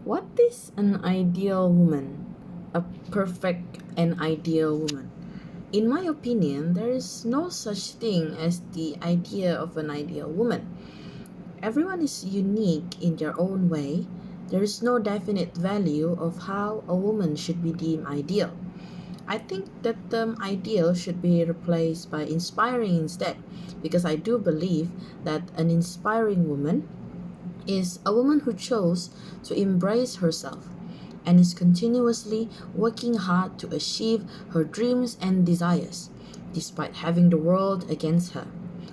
What is an ideal woman? A perfect and ideal woman? In my opinion, there is no such thing as the idea of an ideal woman. Everyone is unique in their own way. There is no definite value of how a woman should be deemed ideal. I think that term ideal should be replaced by inspiring instead, because I do believe that an inspiring woman is a woman who chose to embrace herself and is continuously working hard to achieve her dreams and desires, despite having the world against her.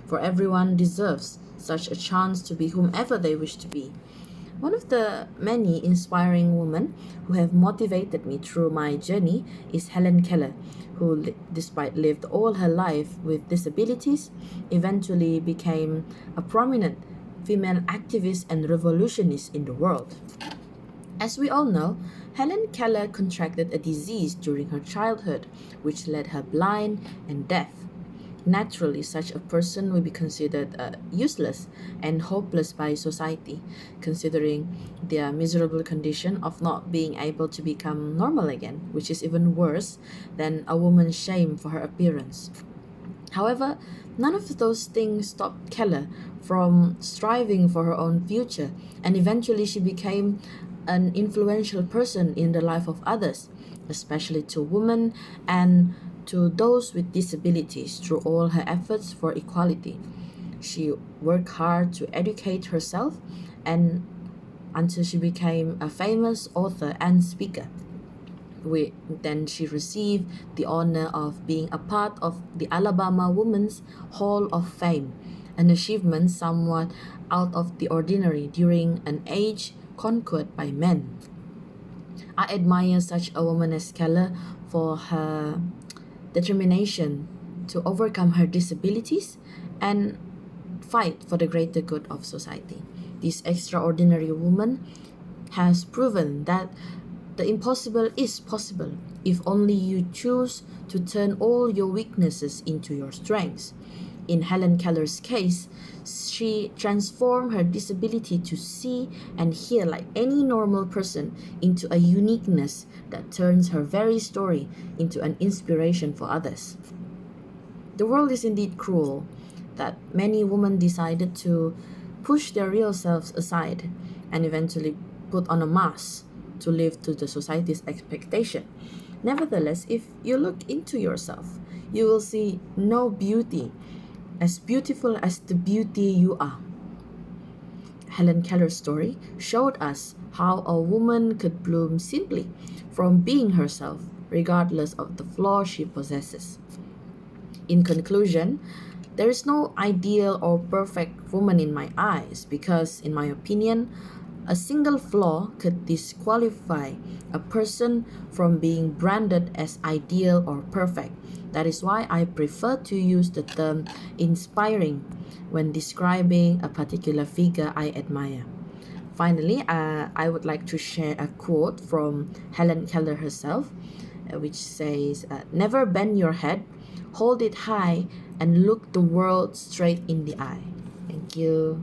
For everyone deserves such a chance to be whomever they wish to be. One of the many inspiring women who have motivated me through my journey is Helen Keller, who, despite lived all her life with disabilities, eventually became a prominent female activist and revolutionist in the world. As we all know, Helen Keller contracted a disease during her childhood, which led her blind and deaf. Naturally, such a person will be considered useless and hopeless by society, considering their miserable condition of not being able to become normal again, which is even worse than a woman's shame for her appearance. However, none of those things stopped Keller from striving for her own future, and eventually she became an influential person in the life of others, especially to women and to those with disabilities through all her efforts for equality. She worked hard to educate herself and until she became a famous author and speaker. Then she received the honor of being a part of the Alabama Women's Hall of Fame, an achievement somewhat out of the ordinary during an age conquered by men. I admire such a woman as Keller for her determination to overcome her disabilities and fight for the greater good of society. This extraordinary woman has proven that the impossible is possible if only you choose to turn all your weaknesses into your strengths. In Helen Keller's case, she transformed her disability to see and hear like any normal person into a uniqueness that turns her very story into an inspiration for others. The world is indeed cruel that many women decided to push their real selves aside and eventually put on a mask to live to the society's expectation. Nevertheless, if you look into yourself, you will see no beauty as beautiful as the beauty you are. Helen Keller's story showed us how a woman could bloom simply from being herself, regardless of the flaws she possesses. In conclusion, there is no ideal or perfect woman in my eyes because, in my opinion, a single flaw could disqualify a person from being branded as ideal or perfect. That is why I prefer to use the term inspiring when describing a particular figure I admire. Finally, I would like to share a quote from Helen Keller herself, which says, "Never bend your head, hold it high, and look the world straight in the eye." Thank you.